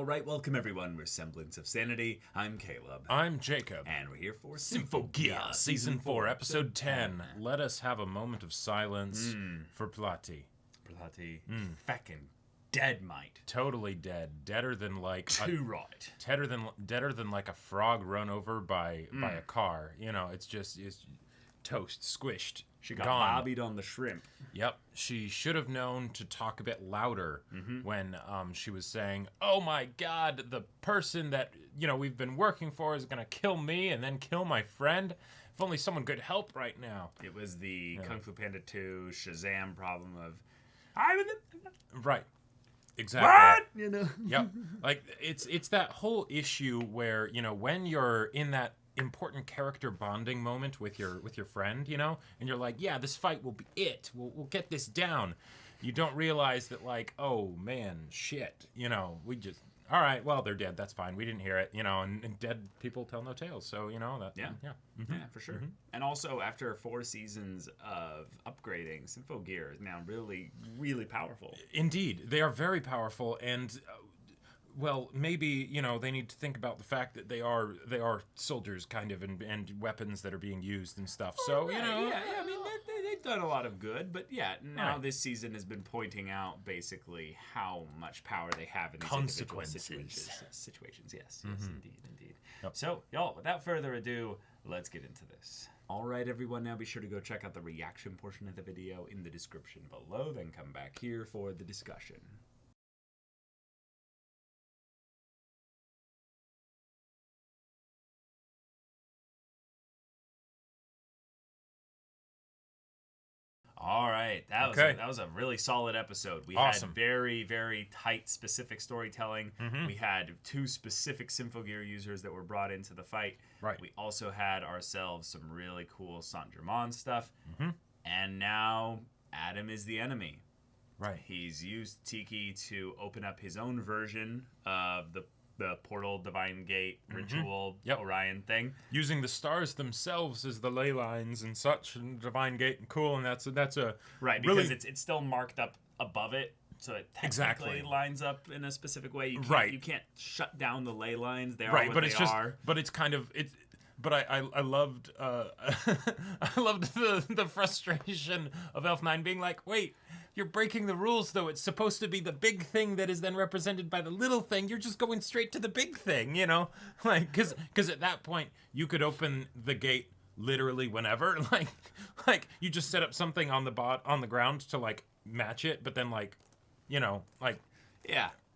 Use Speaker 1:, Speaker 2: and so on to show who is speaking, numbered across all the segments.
Speaker 1: All right, welcome everyone. We're Semblance of Sanity. I'm Caleb.
Speaker 2: I'm Jacob.
Speaker 1: And we're here for
Speaker 2: Symphogear, Season 4, Episode 10. Let us have a moment of silence for Plati.
Speaker 1: Plati. Feckin' dead, mate.
Speaker 2: Totally dead. Deader than like...
Speaker 1: Too right.
Speaker 2: Deader than like a frog run over by a car. You know, it's toast, squished.
Speaker 1: She got
Speaker 2: gone.
Speaker 1: bobbied on the shrimp.
Speaker 2: Yep. She should have known to talk a bit louder when she was saying, oh my God, the person that, we've been working for is going to kill me and then kill my friend. If only someone could help right now.
Speaker 1: It was the Kung Fu Panda 2 Shazam problem of,
Speaker 2: Right. Exactly.
Speaker 1: What?
Speaker 2: Yep. Like, it's that whole issue where, when you're in that important character bonding moment with your friend, and you're like, yeah, this fight will be it. We'll get this down. You don't realize that, like, oh man, shit. We just, all right, well, they're dead. That's fine. We didn't hear it. And dead people tell no tales. So that.
Speaker 1: Yeah. Yeah, for sure. And also, after 4 seasons of upgrading, Symphogear is now really, really powerful.
Speaker 2: Indeed, they are very powerful, and well, maybe they need to think about the fact that they are soldiers, kind of, and weapons that are being used and stuff. So
Speaker 1: right. Yeah. I mean, they've done a lot of good, but yeah, now this season has been pointing out basically how much power they have in these
Speaker 2: consequences.
Speaker 1: Situations. Yes, indeed.
Speaker 2: Yep.
Speaker 1: So, y'all, without further ado, let's get into this. All right, everyone. Now be sure to go check out the reaction portion of the video in the description below. Then come back here for the discussion. All right, that was a really solid episode. We had very, very tight, specific storytelling. We had 2 specific Symphogear users that were brought into the fight.
Speaker 2: Right.
Speaker 1: We also had ourselves some really cool Saint-Germain stuff. And now Adam is the enemy.
Speaker 2: Right.
Speaker 1: He's used Tiki to open up his own version of the portal, divine gate, ritual, Orion thing,
Speaker 2: using the stars themselves as the ley lines and such, and divine gate, and cool, and that's a
Speaker 1: right, because really, it's still marked up above it, so it technically lines up in a specific way. You can't shut down the ley lines. They are what they are.
Speaker 2: But it's kind of it. But I loved I loved the frustration of Elf9 being like, wait, you're breaking the rules though. It's supposed to be the big thing that is then represented by the little thing. You're just going straight to the big thing, like because at that point you could open the gate literally whenever, like you just set up something on the ground to like match it, but then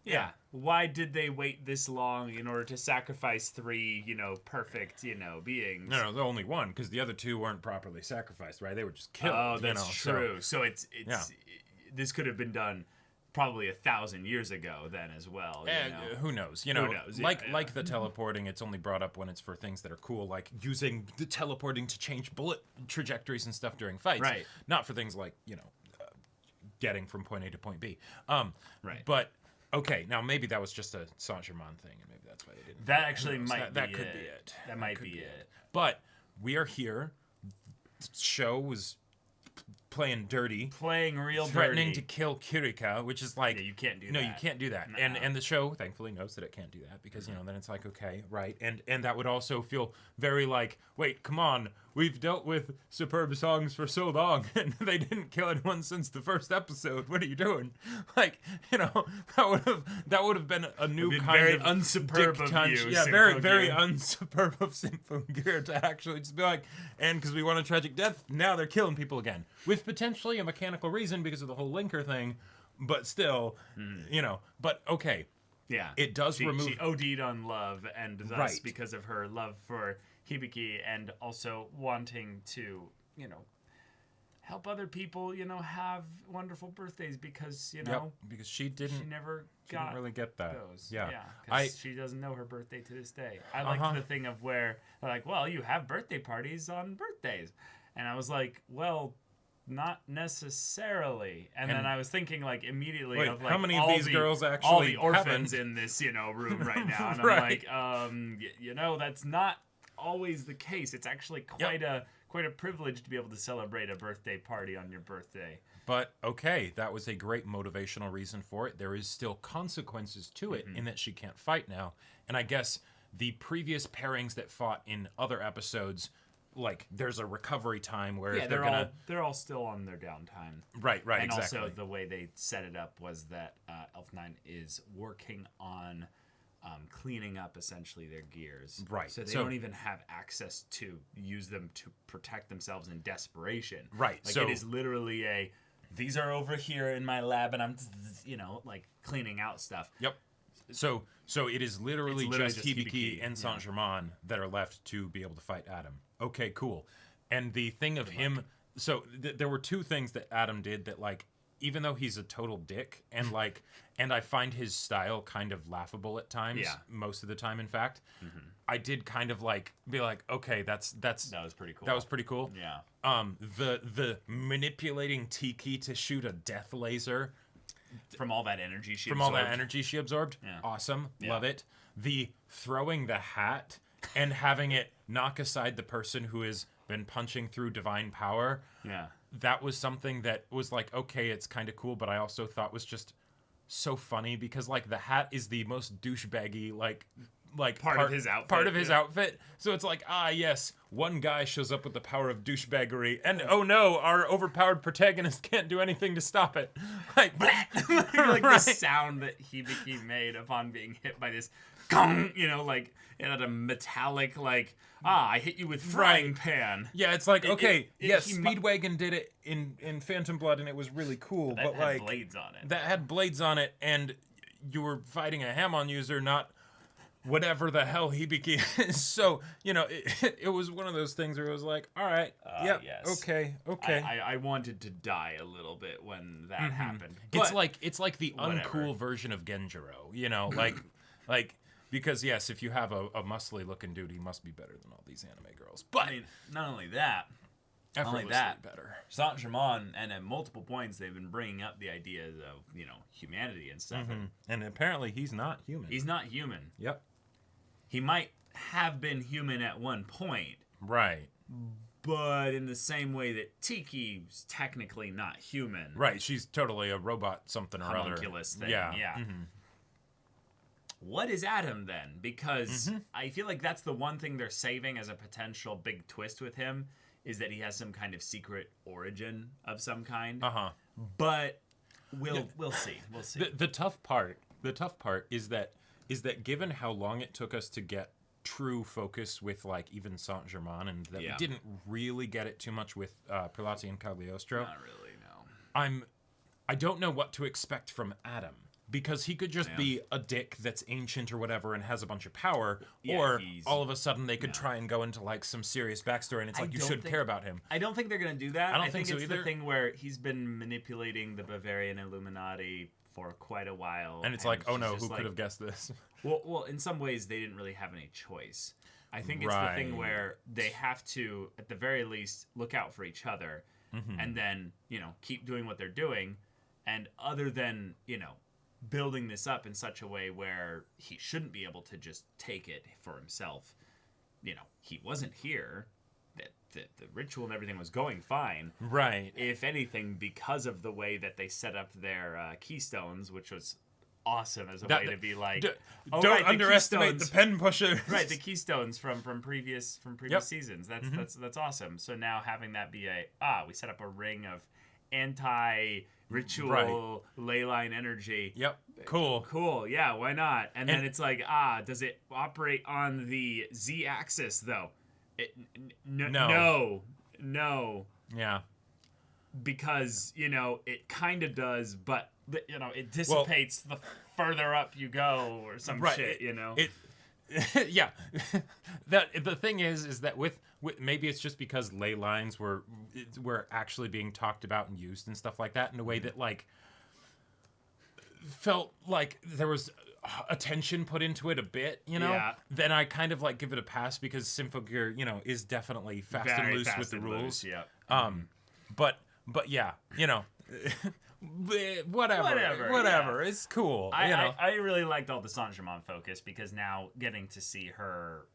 Speaker 1: Yeah. Why did they wait this long in order to sacrifice 3, perfect, beings?
Speaker 2: No, the only one, because the other 2 weren't properly sacrificed, right? They were just killed.
Speaker 1: Oh, that's true. So it's this could have been done probably 1,000 years ago then as well.
Speaker 2: Who knows? Who knows? Like the teleporting, it's only brought up when it's for things that are cool, like using the teleporting to change bullet trajectories and stuff during fights.
Speaker 1: Right.
Speaker 2: Not for things like getting from point A to point B.
Speaker 1: Right.
Speaker 2: But okay, now maybe that was just a Saint-Germain thing, and maybe that's why they didn't.
Speaker 1: That actually might
Speaker 2: that could be it.
Speaker 1: That might be it.
Speaker 2: But we are here. The show was playing dirty,
Speaker 1: playing real
Speaker 2: threatening
Speaker 1: dirty.
Speaker 2: to kill Kirika, which is like,
Speaker 1: you can't do that.
Speaker 2: No, you can't do that. No. And the show thankfully knows that it can't do that, because then it's like, okay, right, and that would also feel very like, wait, come on, we've dealt with superb songs for so long, and they didn't kill anyone since the first episode. What are you doing? Like, that would have been a new kind
Speaker 1: very
Speaker 2: of
Speaker 1: unsuperb of you.
Speaker 2: Yeah, very, very unsuperb of Symphogear to actually just be like, and because we want a tragic death, now they're killing people again with potentially a mechanical reason because of the whole linker thing, but still, but okay.
Speaker 1: Yeah.
Speaker 2: It does remove...
Speaker 1: She OD'd on love, and thus, because of her love for Hibiki, and also wanting to, help other people, have wonderful birthdays, because,
Speaker 2: because she never really get that.
Speaker 1: Those.
Speaker 2: Yeah.
Speaker 1: Because she doesn't know her birthday to this day. I like the thing of where, they're like, well, you have birthday parties on birthdays. And I was like, well, not necessarily. And then I was thinking immediately of
Speaker 2: how many of these girls actually
Speaker 1: all the orphans in this room right now, and I'm like, that's not always the case. It's actually quite quite a privilege to be able to celebrate a birthday party on your birthday.
Speaker 2: But okay, that was a great motivational reason for it. There is still consequences to it in that she can't fight now. And I guess the previous pairings that fought in other episodes, like there's a recovery time where if
Speaker 1: they're all still on their downtime.
Speaker 2: Right,
Speaker 1: And
Speaker 2: exactly.
Speaker 1: also the way they set it up was that Elf9 is working on cleaning up essentially their gears.
Speaker 2: Right.
Speaker 1: So they don't even have access to use them to protect themselves in desperation.
Speaker 2: Right.
Speaker 1: Like it is literally these are over here in my lab and I'm, like cleaning out stuff.
Speaker 2: Yep. So it is literally just Hibiki and Saint-Germain that are left to be able to fight Adam. Okay, cool. And the thing of him, so there were two things that Adam did that, like, even though he's a total dick and like, and I find his style kind of laughable at times, most of the time, in fact, I did kind of like be like, okay, that
Speaker 1: was pretty cool.
Speaker 2: That was pretty cool.
Speaker 1: Yeah.
Speaker 2: The manipulating Tiki to shoot a death laser.
Speaker 1: From all that energy she
Speaker 2: absorbed.
Speaker 1: Yeah.
Speaker 2: Awesome. Yeah. Love it. The throwing the hat and having it knock aside the person who has been punching through divine power.
Speaker 1: Yeah.
Speaker 2: That was something that was like, okay, it's kind of cool, but I also thought was just so funny because like the hat is the most douchebaggy like
Speaker 1: part of his outfit.
Speaker 2: Part of his outfit. So it's like, yes, one guy shows up with the power of douchebaggery, and oh no, our overpowered protagonist can't do anything to stop it. Like,
Speaker 1: like the sound that Hibiki made upon being hit by this gong, like it had a metallic I hit you with frying pan.
Speaker 2: Yeah, it's like, okay, yes, Speedwagon did it in Phantom Blood and it was really cool, but
Speaker 1: had blades on it.
Speaker 2: That had blades on it, and you were fighting a Hamon user, not whatever the hell Hibiki is. So, it was one of those things where it was like, all right, yes. Okay.
Speaker 1: I wanted to die a little bit when that happened.
Speaker 2: It's like the uncool version of Genjiro, like because yes, if you have a muscly looking dude, he must be better than all these anime girls. But
Speaker 1: I mean, not only that,
Speaker 2: better.
Speaker 1: Saint-Germain, and at multiple points they've been bringing up the ideas of humanity and stuff.
Speaker 2: And apparently he's not human.
Speaker 1: He's not human.
Speaker 2: Yep.
Speaker 1: He might have been human at one point.
Speaker 2: Right.
Speaker 1: But in the same way that Tiki's technically not human.
Speaker 2: Right. She's totally a robot something or other.
Speaker 1: Homunculus thing.
Speaker 2: Yeah.
Speaker 1: What is Adam then? Because I feel like that's the one thing they're saving as a potential big twist with him, is that he has some kind of secret origin of some kind. But we'll see. We'll see.
Speaker 2: The tough part is that given how long it took us to get true focus with like even Saint-Germain, and that we didn't really get it too much with Prelati and Cagliostro.
Speaker 1: Not really, no.
Speaker 2: I don't know what to expect from Adam. Because he could just be a dick that's ancient or whatever and has a bunch of power, or all of a sudden they could try and go into like some serious backstory, and it's like you should care about him.
Speaker 1: I don't think they're gonna do that.
Speaker 2: I don't think so
Speaker 1: it's
Speaker 2: either.
Speaker 1: The thing where he's been manipulating the Bavarian Illuminati for quite a while,
Speaker 2: and it's like, oh no, who could have guessed this?
Speaker 1: Well, in some ways they didn't really have any choice. I think it's the thing where they have to, at the very least, look out for each other, and then keep doing what they're doing, and other than building this up in such a way where he shouldn't be able to just take it for himself. He wasn't here. The ritual and everything was going fine.
Speaker 2: Right.
Speaker 1: If anything, because of the way that they set up their keystones, which was awesome as a way to be like,
Speaker 2: don't underestimate the pen pusher.
Speaker 1: Right, the keystones from previous seasons. That's awesome. So now having that be we set up a ring of anti-ritual ley line energy.
Speaker 2: Yep. Cool.
Speaker 1: Yeah, why not? And then it's like, does it operate on the Z-axis though? No.
Speaker 2: Yeah.
Speaker 1: Because, it kind of does, but it dissipates the further up you go or some shit,
Speaker 2: yeah. The thing is that with maybe it's just because ley lines were actually being talked about and used and stuff like that in a way that like felt like there was attention put into it a bit, then I kind of like give it a pass because Symphogear, is definitely fast and loose with the rules.
Speaker 1: Yeah.
Speaker 2: But yeah, whatever.
Speaker 1: Yeah.
Speaker 2: It's cool.
Speaker 1: I really liked all the Saint-Germain focus because now getting to see her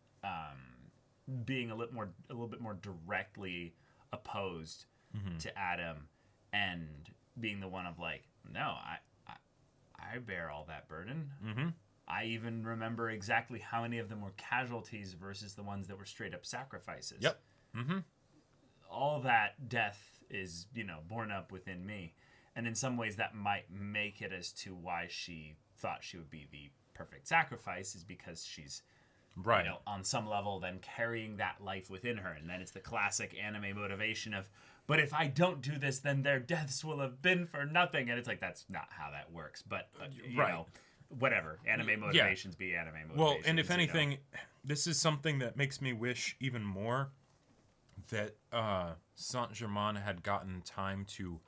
Speaker 1: being a little bit more directly opposed to Adam, and being the one of like, no, I bear all that burden. I even remember exactly how many of them were casualties versus the ones that were straight up sacrifices.
Speaker 2: Yep.
Speaker 1: All that death is, borne up within me. And in some ways that might make it as to why she thought she would be the perfect sacrifice, is because she's
Speaker 2: right,
Speaker 1: on some level then carrying that life within her. And then it's the classic anime motivation of, but if I don't do this, then their deaths will have been for nothing. And it's like, that's not how that works. But, whatever. Anime motivations be anime motivations.
Speaker 2: Well, and if anything, this is something that makes me wish even more that Saint-Germain had gotten time to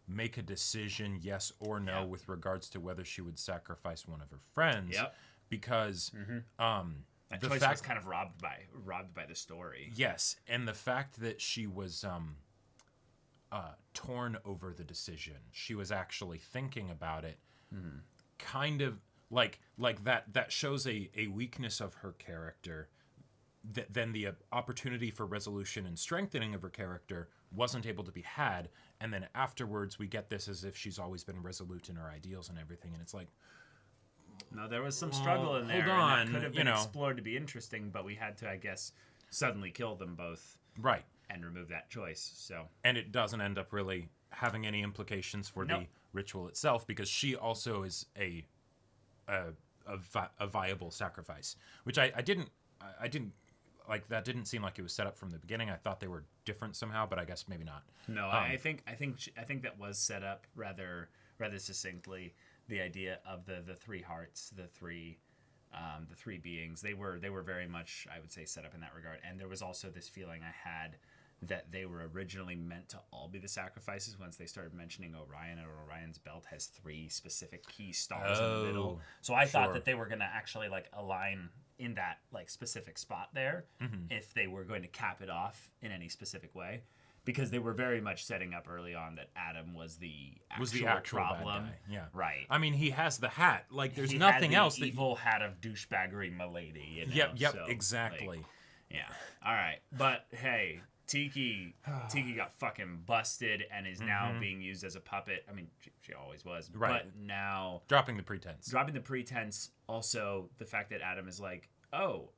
Speaker 2: make a decision, yes or no, with regards to whether she would sacrifice one of her friends.
Speaker 1: Yep.
Speaker 2: Because
Speaker 1: that choice was kind of robbed by the story.
Speaker 2: Yes, and the fact that she was torn over the decision, she was actually thinking about it, kind of like that shows a weakness of her character. Then the opportunity for resolution and strengthening of her character wasn't able to be had, and then afterwards we get this as if she's always been resolute in her ideals and everything, and it's like,
Speaker 1: no, there was some struggle in there.
Speaker 2: Hold on,
Speaker 1: and that could have been explored to be interesting, but we had to, I guess, suddenly kill them both,
Speaker 2: right,
Speaker 1: and remove that choice. So,
Speaker 2: and it doesn't end up really having any implications for the ritual itself, because she also is a viable sacrifice, which I didn't like. That didn't seem like it was set up from the beginning. I thought they were different somehow, but I guess maybe not.
Speaker 1: No, I think that was set up rather succinctly. The idea of the three hearts, the three beings, they were very much, I would say, set up in that regard. And there was also this feeling I had that they were originally meant to all be the sacrifices once they started mentioning Orion, and Orion's belt has 3 specific key stars in the middle. So I thought that they were going to actually like align in that like specific spot there, if they were going to cap it off in any specific way, because they were very much setting up early on that Adam was the actual problem.
Speaker 2: Bad guy. Yeah,
Speaker 1: right.
Speaker 2: I mean, he has the hat. Like, there's nothing else.
Speaker 1: The evil hat of douchebaggery, milady.
Speaker 2: Yep, so,
Speaker 1: Like,
Speaker 2: exactly.
Speaker 1: yeah. All right, but hey, Tiki got fucking busted and is now being used as a puppet. I mean, she always was,
Speaker 2: right.
Speaker 1: But now
Speaker 2: dropping the pretense.
Speaker 1: Also, the fact that Adam is like, oh,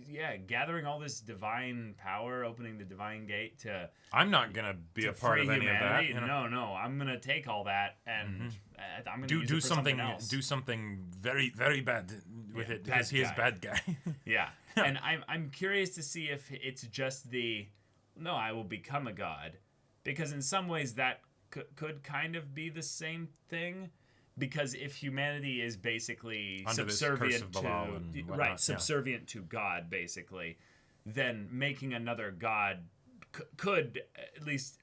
Speaker 1: yeah, gathering all this divine power, opening the divine gate to.
Speaker 2: I'm not gonna be a part of any of that.
Speaker 1: No, I'm gonna take all that and I'm gonna use
Speaker 2: do
Speaker 1: it for
Speaker 2: something
Speaker 1: else.
Speaker 2: Do something very, very bad with it, because he is bad guy.
Speaker 1: Yeah, and I'm curious to see if it's just I will become a god, because in some ways that could kind of be the same thing. Because if humanity is basically
Speaker 2: under
Speaker 1: subservient
Speaker 2: to
Speaker 1: subservient to God, basically, then making another god could at least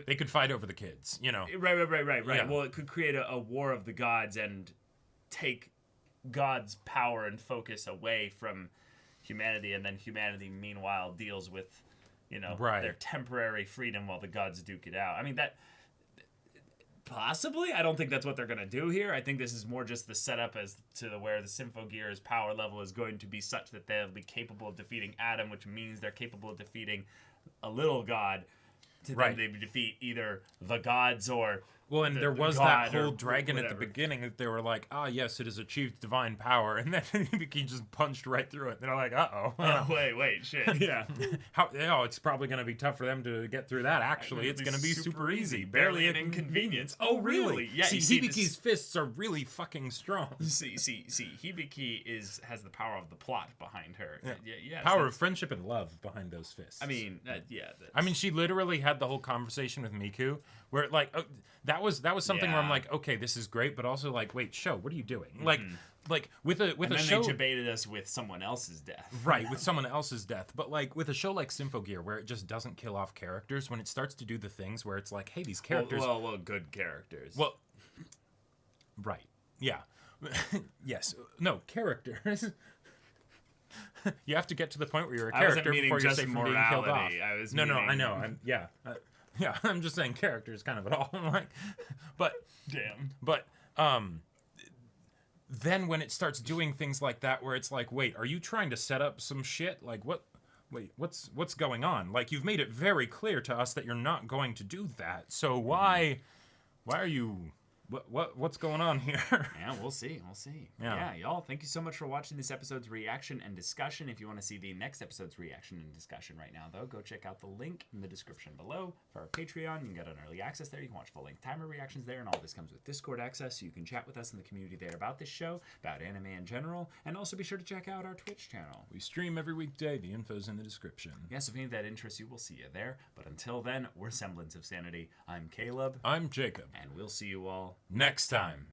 Speaker 2: they could fight over the kids,
Speaker 1: Right.
Speaker 2: Yeah.
Speaker 1: Well, it could create a war of the gods and take God's power and focus away from humanity, and then humanity meanwhile deals with their temporary freedom while the gods duke it out. I mean that. Possibly. I don't think that's what they're going to do here. I think this is more just the setup as to where the Symphogear's power level is going to be such that they'll be capable of defeating Adam, which means they're capable of defeating a little god. Then they defeat either the gods or...
Speaker 2: Well, and there was that whole dragon at the beginning that they were like, yes, it has achieved divine power, and then he just punched right through it. They're like,
Speaker 1: wait, shit.
Speaker 2: Yeah. It's probably going to be tough for them to get through that, actually. It's going to be super easy. Barely an inconvenience. Oh, really?
Speaker 1: Yeah,
Speaker 2: see, Hibiki's fists are really fucking strong.
Speaker 1: See, Hibiki has the power of the plot behind her.
Speaker 2: Yeah. Power of friendship and love behind those fists.
Speaker 1: I mean,
Speaker 2: I mean, she literally had the whole conversation with Miku, where, like, that was something where I'm like, okay, this is great, but also like, wait, show, what are you doing? Like with a show,
Speaker 1: they debated us with someone else's death,
Speaker 2: right? With someone else's death, but like with a show like Symphogear, where it just doesn't kill off characters, when it starts to do the things where it's like, hey, these characters,
Speaker 1: well, good characters,
Speaker 2: right, yeah, yes, no characters. You have to get to the point where you're a character before you're safe from being killed off. No, I know, Yeah, I'm just saying characters kind of at all. But then when it starts doing things like that, where it's like, wait, are you trying to set up some shit? Like, what wait, what's going on? Like, you've made it very clear to us that you're not going to do that. So why are you? What's going on here?
Speaker 1: Yeah, we'll see. Yeah, y'all, thank you so much for watching this episode's reaction and discussion. If you want to see the next episode's reaction and discussion right now, though, go check out the link in the description below for our Patreon. You can get an early access there. You can watch full-length timer reactions there, and all this comes with Discord access, so you can chat with us in the community there about this show, about anime in general, and also be sure to check out our Twitch channel.
Speaker 2: We stream every weekday. The info's in the description.
Speaker 1: Yes, if any of that interests you, we'll see you there. But until then, we're Semblance of Sanity. I'm Caleb.
Speaker 2: I'm Jacob.
Speaker 1: And we'll see you all
Speaker 2: next time.